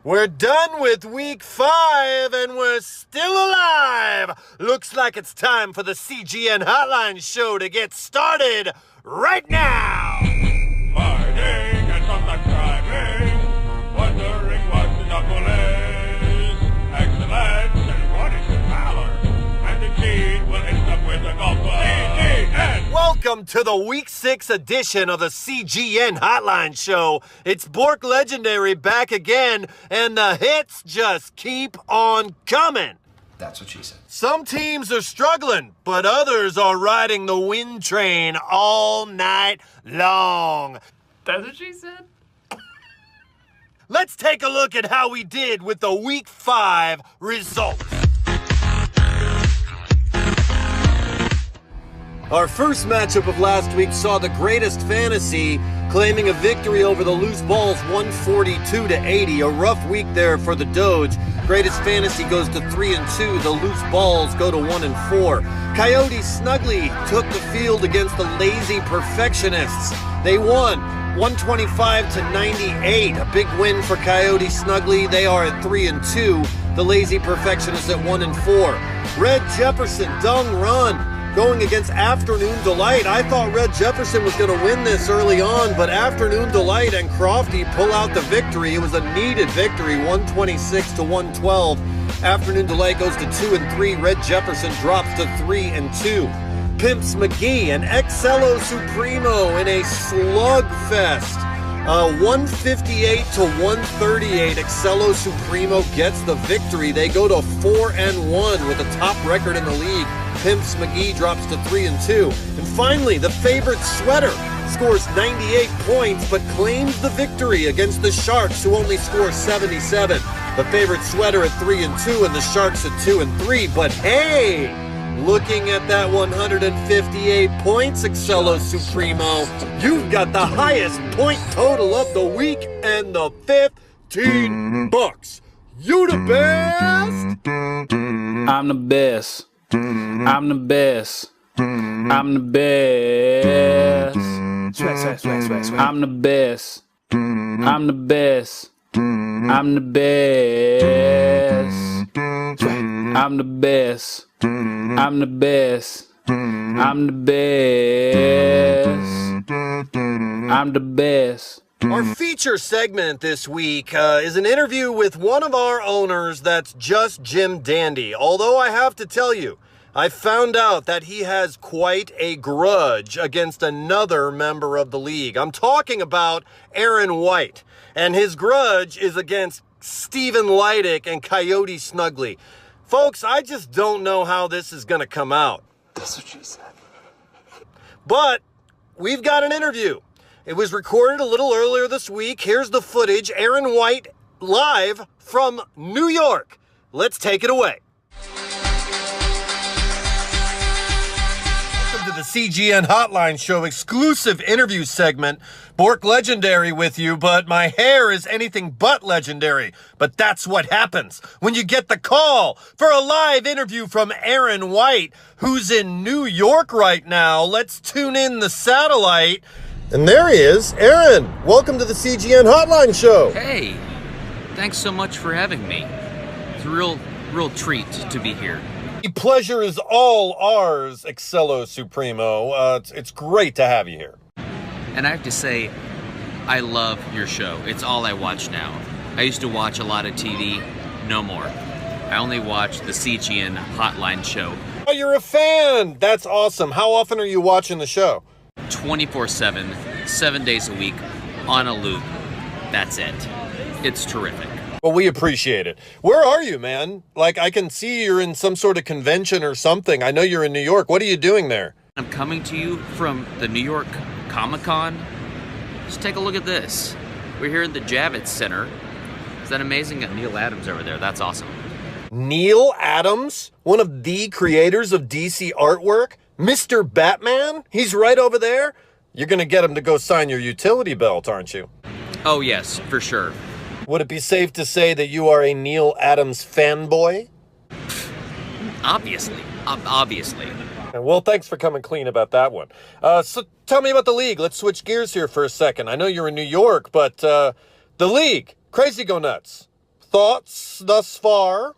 We're done with week 5 and we're still alive. Looks like it's time for the CGN Hotline show to get started right now. Fighting and sometimes driving, wondering what the knuckle is. Excellence and what is the power? And the key will end up with a golf ball. CGN! Welcome to the week 6 edition of the CGN Hotline show. It's Bork Legendary back again, and the hits just keep on coming. That's what she said. Some teams are struggling, but others are riding the wind train all night long. That's what she said? Let's take a look at how we did with the week 5 results. Our first matchup of last week saw the greatest fantasy claiming a victory over the loose balls 142-80. A rough week there for the Doge. Greatest fantasy goes to 3-2. The loose balls go to 1-4. Coyote Snugly took the field against the Lazy Perfectionists. They won 125-98. A big win for Coyote Snugly. They are at 3-2. The Lazy Perfectionists at 1-4. Red Jefferson Dung Run going against Afternoon Delight. I thought Red Jefferson was going to win this early on, but Afternoon Delight and Crofty pull out the victory. It was a needed victory, 126-112. Afternoon Delight goes to 2-3. Red Jefferson drops to 3-2. Pimps McGee and Excello Supremo in a slugfest. 158-138. Excello Supremo gets the victory. They go to 4-1 with the top record in the league. Pimps McGee drops to 3-2. And finally, the favorite Sweater scores 98 points but claims the victory against the Sharks, who only score 77. The favorite Sweater at 3-2 and the Sharks at 2-3. But hey, looking at that 158 points, Excello Supremo, you've got the highest point total of the week and the $15. You the best? I'm the best. I'm the best. I'm the best. Swag, swag, swag, swag, swag. I'm the best. I'm the best. I'm the best. Swag. I'm the best. I'm the best. I'm the best. I'm the best. Our feature segment this week is an interview with one of our owners that's just Jim Dandy. Although I have to tell you, I found out that he has quite a grudge against another member of the league. I'm talking about Aaron White, and his grudge is against Steven Leidick and Coyote Snugly. Folks, I just don't know how this is going to come out. That's what she said. But we've got an interview. It was recorded a little earlier this week. Here's the footage. Aaron White live from New York. Let's take it away. Welcome to the CGN Hotline Show exclusive interview segment. Bork Legendary with you, but my hair is anything but legendary. But that's what happens when you get the call for a live interview from Aaron White, who's in New York right now. Let's tune in the satellite. And there he is. Aaron, welcome to the CGN Hotline Show. Hey, thanks so much for having me. It's a real treat to be here. The pleasure is all ours, Excello Supremo. It's great to have you here. And I have to say, I love your show. It's all I watch now. I used to watch a lot of TV, no more. I only watch the CGN Hotline Show. Oh, you're a fan. That's awesome. How often are you watching the show? 24/7, 7 days a week, on a loop. That's it. It's terrific. Well, we appreciate it. Where are you, man? Like, I can see you're in some sort of convention or something. I know you're in New York. What are you doing there? I'm coming to you from the New York Comic-Con. Just take a look at this. We're here in the Javits Center. Is that amazing? Got Neil Adams over there. That's awesome. Neil Adams, one of the creators of DC artwork? Mr. Batman? He's right over there? You're going to get him to go sign your utility belt, aren't you? Oh, yes, for sure. Would it be safe to say that you are a Neil Adams fanboy? Obviously. Obviously. Well, thanks for coming clean about that one. So tell me about the league. Let's switch gears here for a second. I know you're in New York, but the league, crazy go nuts. thoughts thus far?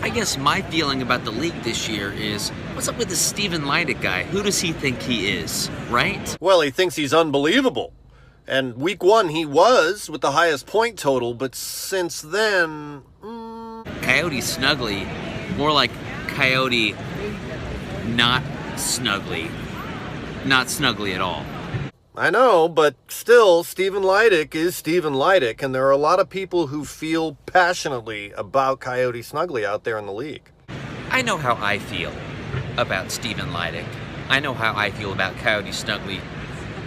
I guess my feeling about the league this year is, what's up with this Steven Leidick guy? Who does he think he is, right? Well, he thinks he's unbelievable. And week 1 he was with the highest point total, but since then... Coyote Snuggly, more like Coyote not Snuggly. Not Snuggly at all. I know, but still, Steven Leidick is Steven Leidick, and there are a lot of people who feel passionately about Coyote Snuggly out there in the league. I know how I feel about Steven Leidick. I know how I feel about Coyote Snuggly.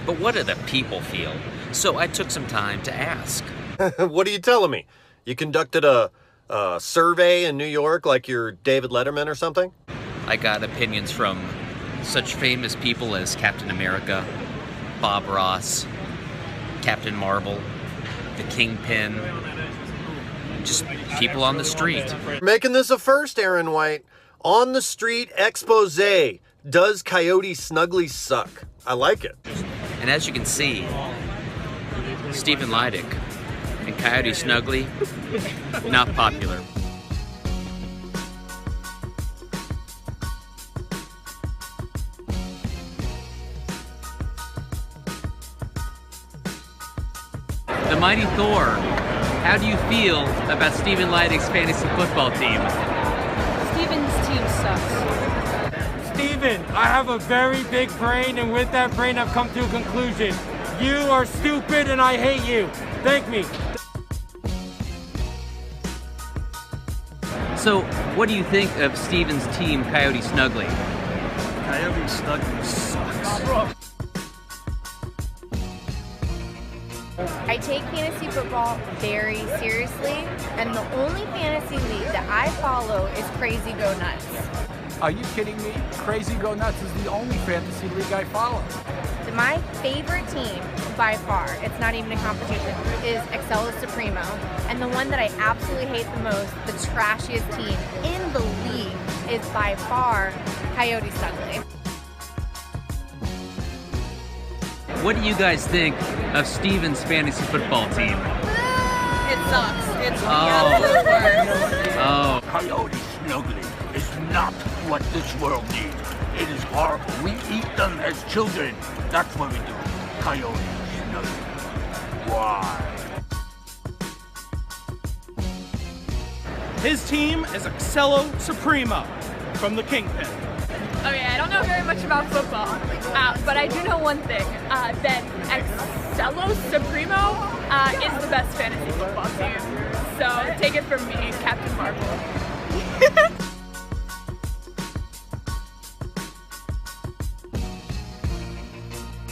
But what do the people feel? So I took some time to ask. What are you telling me? You conducted a survey in New York like you're David Letterman or something? I got opinions from such famous people as Captain America, Bob Ross, Captain Marvel, the Kingpin, just people on the street. Making this a first, Aaron White. On the street expose. Does Coyote Snuggly suck? I like it. And as you can see, Steven Leidick and Coyote Snuggly, not popular. The Mighty Thor, how do you feel about Steven Leidick's fantasy football team? Steven's team sucks. Steven, I have a very big brain, and with that brain I've come to a conclusion. You are stupid and I hate you. Thank me. So, what do you think of Steven's team, Coyote Snuggly? Coyote Snuggly sucks. I take fantasy football very seriously, and the only fantasy league that I follow is Crazy Go Nuts. Are you kidding me? Crazy Go Nuts is the only fantasy league I follow. My favorite team, by far, it's not even a competition, is Excello Supremo. And the one that I absolutely hate the most, the trashiest team in the league, is by far Coyote Snuggly. What do you guys think of Steven's fantasy football team? It sucks. It's the Oh. absolute worst. Oh, Coyote Snuggly is not what this world needs. It is horrible. We eat them as children. That's what we do. Coyote Snuggly. Why? His team is Excello Supremo from the Kingpin. Okay, I don't know very much about football, but I do know one thing, that Excello Supremo is the best fantasy football team. So take it from me, Captain Marvel.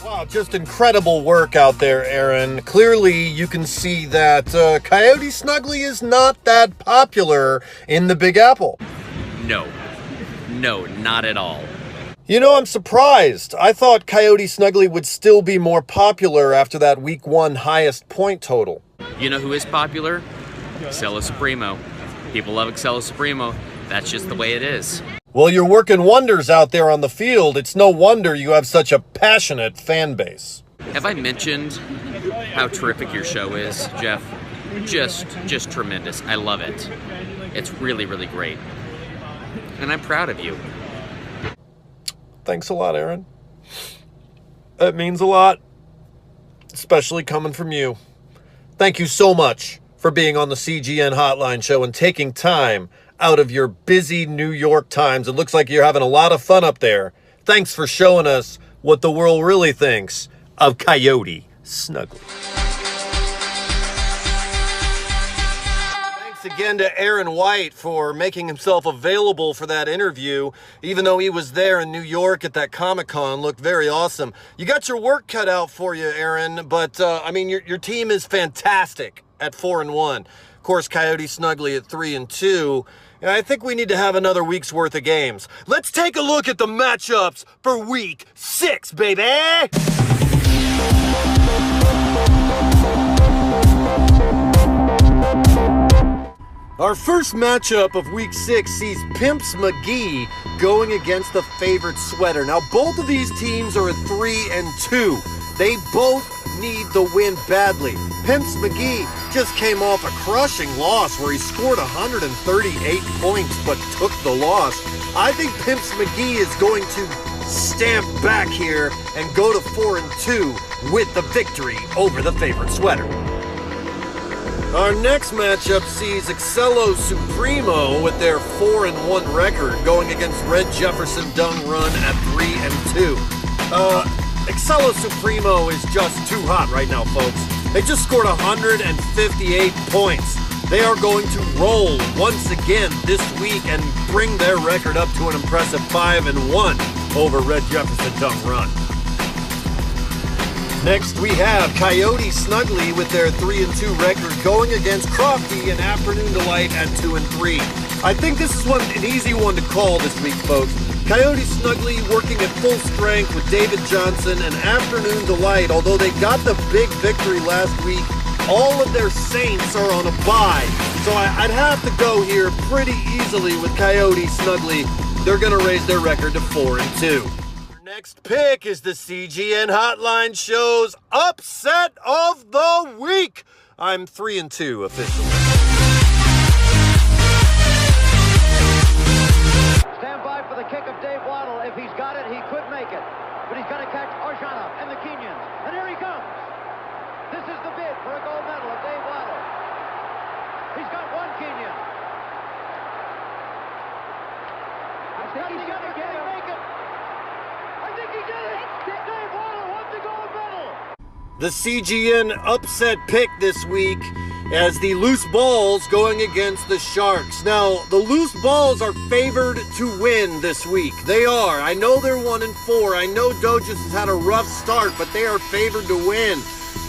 Wow, just incredible work out there, Aaron. Clearly, you can see that Coyote Snuggly is not that popular in the Big Apple. no. No, not at all. You know, I'm surprised. I thought Coyote Snuggly would still be more popular after that week 1 highest point total. You know who is popular? Excello Supremo. People love Excello Supremo. That's just the way it is. Well, you're working wonders out there on the field. It's no wonder you have such a passionate fan base. Have I mentioned how terrific your show is, Jeff? Just tremendous. I love it. It's really, really great. And I'm proud of you. Thanks a lot, Aaron. It means a lot, especially coming from you. Thank you so much for being on the CGN Hotline show and taking time out of your busy New York times. It looks like you're having a lot of fun up there. Thanks for showing us what the world really thinks of Coyote Snuggly. Thanks again to Aaron White for making himself available for that interview, even though he was there in New York at that Comic-Con. Looked very awesome. You got your work cut out for you, Aaron, but I mean, your team is fantastic at 4-1. Of course, Coyote Snuggly at 3-2. And I think we need to have another week's worth of games. Let's take a look at the matchups for week 6, baby! Our first matchup of week 6 sees Pimps McGee going against the favorite Sweater. Now, both of these teams are at 3-2. They both need the win badly. Pimps McGee just came off a crushing loss where he scored 138 points but took the loss. I think Pimps McGee is going to stamp back here and go to 4-2 with the victory over the favorite sweater. Our next matchup sees Excello Supremo with their 4-1 record going against Red Jefferson Dung Run at 3-2. Excello Supremo is just too hot right now, folks. They just scored 158 points. They are going to roll once again this week and bring their record up to an impressive 5-1 over Red Jefferson Dung Run. Next, we have Coyote Snuggly with their 3-2 record going against Crofty and Afternoon Delight at 2-3. I think this is an easy one to call this week, folks. Coyote Snuggly working at full strength with David Johnson and Afternoon Delight. Although they got the big victory last week, all of their Saints are on a bye. So I'd have to go here pretty easily with Coyote Snuggly. They're going to raise their record to 4-2. Next pick is the CGN Hotline Show's Upset of the Week. I'm 3-2 officially. Stand by for the kick of Dave Waddle. If he's got it, he could make it. But he's got to catch Arjanov and the Kenyans. And here he comes. This is the bid for a gold medal of Dave Waddle. He's got one Kenyan. I think he's going to get it. Make it. I think he did it! Dave Waddle won the gold medal! The CGN upset pick this week as the Loose Balls going against the Sharks. Now, the Loose Balls are favored to win this week. They are. I know they're 1-4. I know Dojas has had a rough start, but they are favored to win.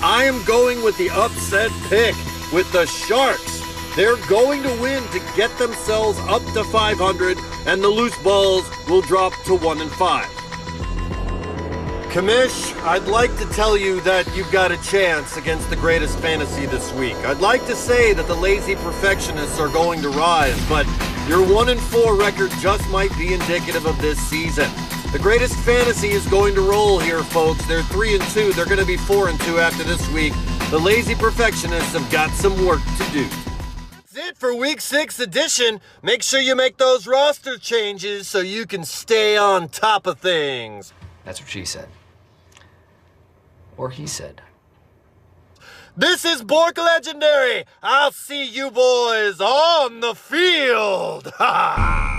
I am going with the upset pick with the Sharks. They're going to win to get themselves up to 500, and the Loose Balls will drop to 1-5. Kamish, I'd like to tell you that you've got a chance against the greatest fantasy this week. I'd like to say that the lazy perfectionists are going to rise, but your 1-4 record just might be indicative of this season. The greatest fantasy is going to roll here, folks. They're 3-2. They're going to be 4-2 after this week. The lazy perfectionists have got some work to do. That's it for Week 6 edition. Make sure you make those roster changes so you can stay on top of things. That's what she said. Or he said. This is Bork Legendary. I'll see you boys on the field. Ha ha!